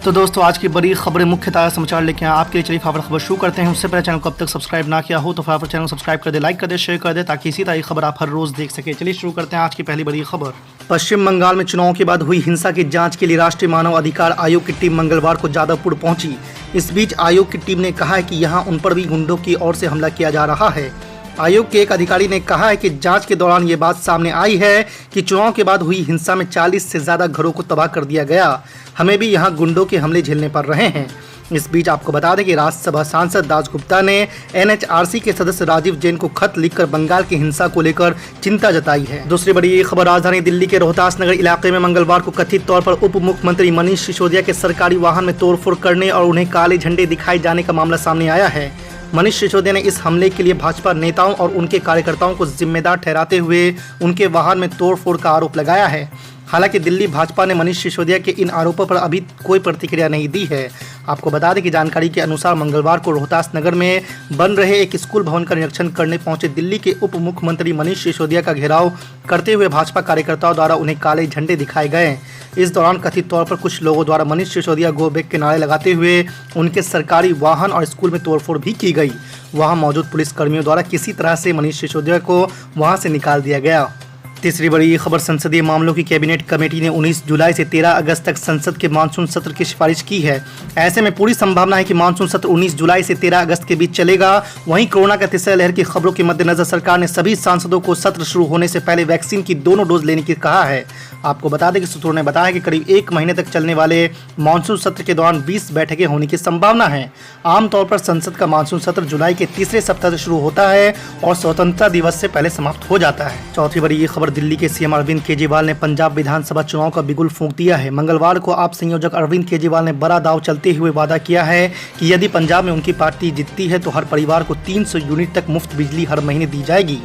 तो दोस्तों आज की बड़ी खबरें मुख्य ताज़ा समाचार लेके आए आपके लिए। चलिए फटाफट खबर शुरू करते हैं। उससे पहले चैनल को अब तक सब्सक्राइब ना किया हो तो फटाफट चैनल को सब्सक्राइब कर दे, लाइक कर दे, शेयर कर दे ताकि इसी तरह की खबर आप हर रोज़ देख सके। चलिए शुरू करते हैं आज की पहली बड़ी खबर। पश्चिम बंगाल में चुनाव के बाद हुई हिंसा की जांच के लिए राष्ट्रीय मानव अधिकार आयोग की टीम मंगलवार को जादवपुर पहुंची। इस बीच आयोग की टीम ने कहा है कि यहां उन पर भी गुंडों की ओर से हमला किया जा रहा है। आयोग के एक अधिकारी ने कहा है कि जांच के दौरान ये बात सामने आई है कि चुनाव के बाद हुई हिंसा में 40 से ज़्यादा घरों को तबाह कर दिया गया। हमें भी यहां गुंडों के हमले झेलने पड़ रहे हैं। इस बीच आपको बता दें कि राज्यसभा सांसद दासगुप्ता ने एनएचआरसी के सदस्य राजीव जैन को खत लिखकर बंगाल की हिंसा को लेकर चिंता जताई है। दूसरी बड़ी खबर, राजधानी दिल्ली के रोहतास नगर इलाके में मंगलवार को कथित तौर पर उप मुख्यमंत्री मनीष सिसोदिया के सरकारी वाहन में तोड़फोड़ करने और उन्हें काले झंडे दिखाए जाने का मामला सामने आया है। मनीष सिसोदिया ने इस हमले के लिए भाजपा नेताओं और उनके कार्यकर्ताओं को जिम्मेदार ठहराते हुए उनके वाहन में तोड़फोड़ का आरोप लगाया है। हालांकि दिल्ली भाजपा ने मनीष सिसोदिया के इन आरोपों पर अभी कोई प्रतिक्रिया नहीं दी है। आपको बता दें कि जानकारी के अनुसार मंगलवार को रोहतास नगर में बन रहे एक स्कूल भवन का निरीक्षण करने पहुंचे दिल्ली के उप मुख्यमंत्री मनीष सिसोदिया का घेराव करते हुए भाजपा कार्यकर्ताओं द्वारा उन्हें काले झंडे दिखाए गए। इस दौरान कथित तौर पर कुछ लोगों द्वारा मनीष सिसोदिया गो बैक के नारे लगाते हुए उनके सरकारी वाहन और स्कूल में तोड़फोड़ भी की गई। वहां मौजूद पुलिसकर्मियों द्वारा किसी तरह से मनीष सिसोदिया को वहां से निकाल दिया गया। तीसरी बड़ी खबर, संसदीय मामलों की कैबिनेट कमेटी ने 19 जुलाई से 13 अगस्त तक संसद के मानसून सत्र की सिफारिश की है। ऐसे में पूरी संभावना है कि मानसून सत्र 19 जुलाई से 13 अगस्त के बीच चलेगा। वहीं कोरोना का तीसरी लहर की खबरों के मद्देनजर सरकार ने सभी सांसदों को सत्र शुरू होने से पहले वैक्सीन की दोनों डोज लेने की कहा है। आपको बता दें कि सूत्रों ने बताया कि करीब 1 महीने तक चलने वाले मानसून सत्र के दौरान 20 बैठकें होने की संभावना है। आमतौर पर संसद का मानसून सत्र जुलाई के तीसरे सप्ताह से शुरू होता है और स्वतंत्रता दिवस से पहले समाप्त हो जाता है। चौथी बड़ी ये खबर, दिल्ली के सीएम अरविंद केजरीवाल ने पंजाब विधानसभा चुनाव का बिगुल फूंक दिया है। मंगलवार को आप संयोजक अरविंद केजरीवाल ने बड़ा दांव चलते हुए वादा किया है कि यदि पंजाब में उनकी पार्टी जीतती है तो हर परिवार को 300 यूनिट तक मुफ्त बिजली हर महीने दी जाएगी।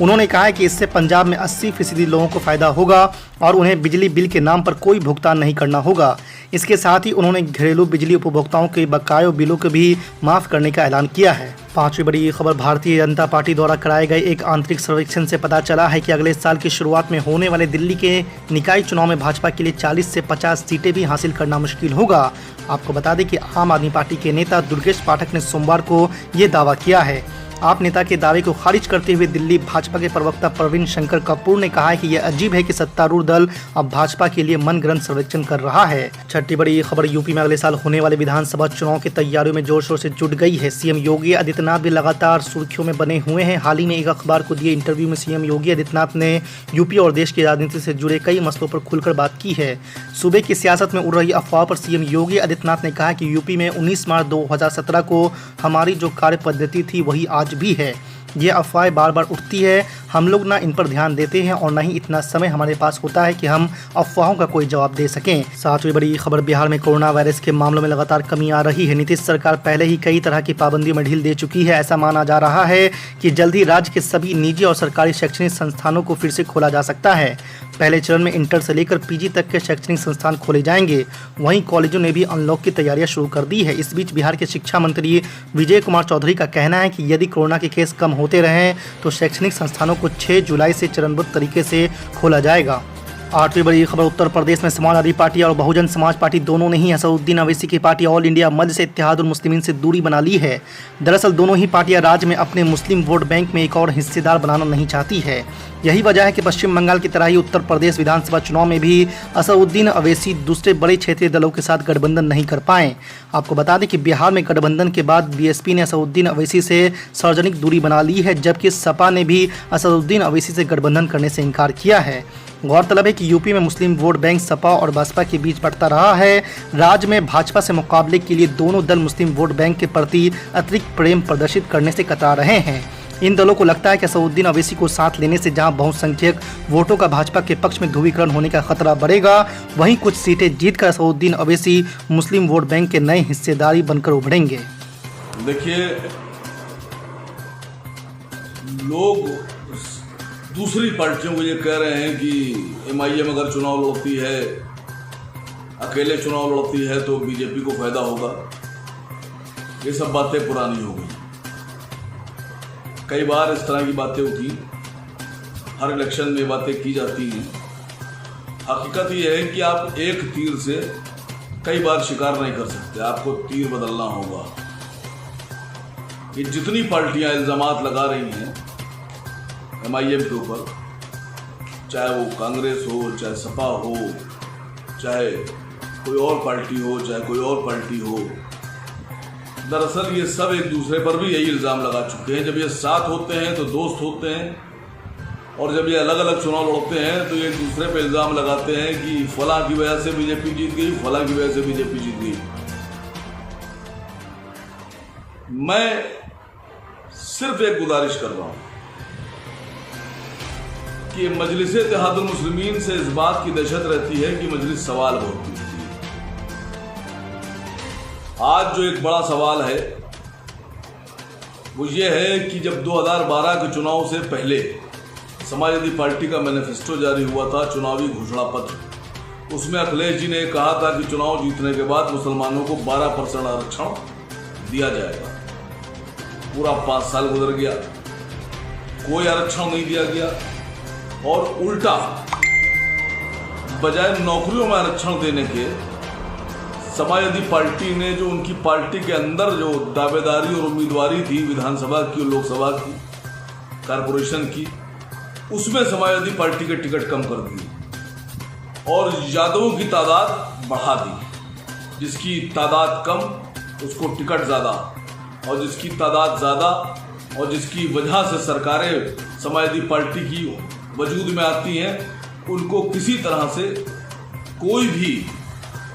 उन्होंने कहा है कि इससे पंजाब में 80% लोगों को फायदा होगा और उन्हें बिजली बिल के नाम पर कोई भुगतान नहीं करना होगा। इसके साथ ही उन्होंने घरेलू बिजली उपभोक्ताओं के बकाया बिलों को भी माफ करने का ऐलान किया है। पांचवी बड़ी खबर, भारतीय जनता पार्टी द्वारा कराए गए एक आंतरिक सर्वेक्षण से पता चला है कि अगले साल की शुरुआत में होने वाले दिल्ली के निकाय चुनाव में भाजपा के लिए 40 से 50 सीटें भी हासिल करना मुश्किल होगा। आपको बता दें कि आम आदमी पार्टी के नेता दुर्गेश पाठक ने सोमवार को ये दावा किया है। आप नेता के दावे को खारिज करते हुए दिल्ली भाजपा के प्रवक्ता प्रवीण शंकर कपूर ने कहा है कि यह अजीब है कि सत्तारूढ़ दल अब भाजपा के लिए मनगढ़ंत सर्वेक्षण कर रहा है। छठी बड़ी खबर, यूपी में अगले साल होने वाले विधानसभा चुनाव की तैयारियों में जोर शोर से जुट गई है। सीएम योगी आदित्यनाथ भी लगातार सुर्खियों में बने हुए हैं। हाल ही में एक अखबार को दिए इंटरव्यू में सीएम योगी आदित्यनाथ ने यूपी और देश की राजनीति से जुड़े कई मसलों पर खुलकर बात की है। सूबे की सियासत में उड़ रही अफवाह पर सीएम योगी आदित्यनाथ ने कहा कि यूपी में 19 मार्च 2017 को हमारी जो कार्य पद्धति थी वही आज भी है। ये अफवाहें बार बार उठती है, हम लोग ना इन पर ध्यान देते हैं और ना ही इतना समय हमारे पास होता है कि हम अफवाहों का कोई जवाब दे सकें। सातवीं बड़ी खबर, बिहार में कोरोना वायरस के मामलों में लगातार कमी आ रही है। नीतीश सरकार पहले ही कई तरह की पाबंदियों में ढील दे चुकी है। ऐसा माना जा रहा है कि जल्द ही राज्य के सभी निजी और सरकारी शैक्षणिक संस्थानों को फिर से खोला जा सकता है। पहले चरण में इंटर से लेकर पीजी तक के शैक्षणिक संस्थान खोले जाएंगे। वहीं कॉलेजों ने भी अनलॉक की तैयारियां शुरू कर दी है। इस बीच बिहार के शिक्षा मंत्री विजय कुमार चौधरी का कहना है कि यदि कोरोना के केस कम होते रहें तो शैक्षणिक संस्थानों को 6 जुलाई से चरणबद्ध तरीके से खोला जाएगा। आठवीं बड़ी खबर, उत्तर प्रदेश में समाजवादी पार्टी और बहुजन समाज पार्टी दोनों ने ही असदुद्दीन अवैसी की पार्टी ऑल इंडिया मजलिस इत्तेहादुल मुस्लिमीन से दूरी बना ली है। दरअसल दोनों ही पार्टियां राज्य में अपने मुस्लिम वोट बैंक में एक और हिस्सेदार बनाना नहीं चाहती है। यही वजह है कि पश्चिम बंगाल की तरह ही उत्तर प्रदेश विधानसभा चुनाव में भी असदुद्दीन अवैसी दूसरे बड़े क्षेत्रीय दलों के साथ गठबंधन नहीं कर पाए। आपको बता दें कि बिहार में गठबंधन के बाद बीएसपी ने असदुद्दीन अवैसी से सार्वजनिक दूरी बना ली है, जबकि सपा ने भी असदुद्दीन अवैसी से गठबंधन करने से इनकार किया है। गौरतलब है कि यूपी में मुस्लिम वोट बैंक सपा और बसपा के बीच बढ़ता रहा है। राज्य में भाजपा से मुकाबले के लिए दोनों दल मुस्लिम वोट बैंक के प्रति अतिरिक्त प्रेम प्रदर्शित करने से कतरा रहे हैं। इन दलों को लगता है कि असदुद्दीन अवैसी को साथ लेने से जहां बहुसंख्यक वोटों का भाजपा के पक्ष में ध्रुवीकरण होने का खतरा बढ़ेगा, वहीं कुछ सीटें जीतकर असदुद्दीन अवैसी मुस्लिम वोट बैंक के नए हिस्सेदारी बनकर उभरेंगे। देखिए, लोग दूसरी पार्टियों को ये कह रहे हैं कि एमआईएम अगर चुनाव लड़ती है, अकेले चुनाव लड़ती है तो बीजेपी को फायदा होगा। ये सब बातें पुरानी हो गई। कई बार इस तरह की बातें उठी, हर इलेक्शन में बातें की जाती हैं। हकीकत ये है कि आप एक तीर से कई बार शिकार नहीं कर सकते, आपको तीर बदलना होगा। ये जितनी पार्टियां इल्जामात लगा रही हैं MIM के ऊपर, चाहे वो कांग्रेस हो, चाहे सपा हो, चाहे कोई और पार्टी हो, चाहे कोई और पार्टी हो, दरअसल ये सब एक दूसरे पर भी यही इल्ज़ाम लगा चुके हैं। जब ये साथ होते हैं तो दोस्त होते हैं, और जब ये अलग अलग चुनाव लड़ते हैं तो ये एक दूसरे पे इल्ज़ाम लगाते हैं कि फलां की वजह से बीजेपी जीत गई, फलां की वजह से बीजेपी जीत गई। मैं सिर्फ एक गुजारिश कर रहा हूं कि मजलिस-ए-इत्तेहादुल मुस्लिमीन से इस बात की दहशत रहती है कि मजलिस सवाल बहुत पूछती है। आज जो एक बड़ा सवाल है वो ये है कि जब 2012 के चुनाव से पहले समाजवादी पार्टी का मैनिफेस्टो जारी हुआ था, चुनावी घोषणा पत्र, उसमें अखिलेश जी ने कहा था कि चुनाव जीतने के बाद मुसलमानों को 12% आरक्षण दिया जाएगा। पूरा 5 साल गुजर गया, कोई आरक्षण नहीं दिया गया, और उल्टा बजाय नौकरियों में आरक्षण देने के समाजवादी पार्टी ने जो उनकी पार्टी के अंदर जो दावेदारी और उम्मीदवारी थी विधानसभा की और लोकसभा की, कारपोरेशन की, उसमें समाजवादी पार्टी के टिकट कम कर दिए और यादवों की तादाद बढ़ा दी। जिसकी तादाद कम उसको टिकट ज़्यादा, और जिसकी तादाद ज़्यादा और जिसकी वजह से सरकारें समाजवादी पार्टी की वजूद में आती हैं, उनको किसी तरह से कोई भी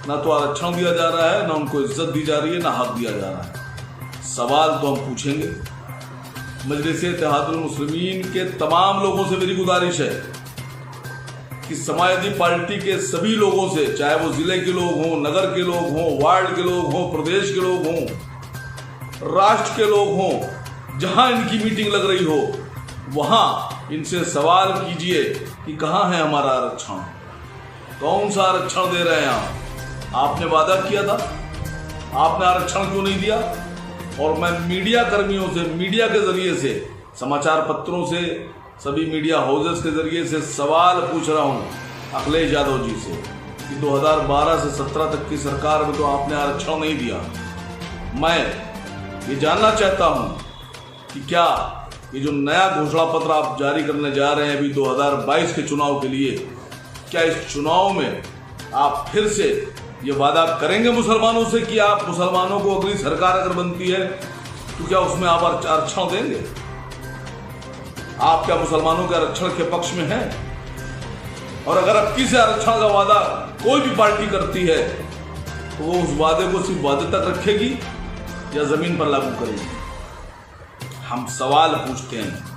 ना तो आरक्षण दिया जा रहा है, ना उनको इज्जत दी जा रही है, ना हक दिया जा रहा है। सवाल तो हम पूछेंगे। मजलिस-ए-इत्तेहादुल मुस्लिमीन के तमाम लोगों से मेरी गुजारिश है कि समाजवादी पार्टी के सभी लोगों से, चाहे वो जिले के लोग हों, नगर के लोग हों, वार्ड के लोग हों, प्रदेश के लोग हों, राष्ट्र के लोग हों, जहां इनकी मीटिंग लग रही हो वहां इनसे सवाल कीजिए कि कहां है हमारा आरक्षण, कौन सा आरक्षण दे रहे हैं आप? आपने वादा किया था, आपने आरक्षण क्यों नहीं दिया? और मैं मीडिया कर्मियों से, मीडिया के जरिए से, समाचार पत्रों से, सभी मीडिया हाउसेस के जरिए से सवाल पूछ रहा हूं अखिलेश यादव जी से कि 2012 से 17 तक की सरकार में तो आपने आरक्षण नहीं दिया। मैं ये जानना चाहता हूं कि क्या ये जो नया घोषणा पत्र आप जारी करने जा रहे हैं अभी 2022 के चुनाव के लिए, क्या इस चुनाव में आप फिर से ये वादा करेंगे मुसलमानों से कि आप मुसलमानों को अगली सरकार अगर बनती है तो क्या उसमें आप आरक्षण देंगे? आप क्या मुसलमानों के आरक्षण के पक्ष में हैं? और अगर अब किसी आरक्षण का वादा कोई भी पार्टी करती है तो वो उस वादे को सिर्फ वादे तक रखेगी या जमीन पर लागू करेगी? हम सवाल पूछते हैं।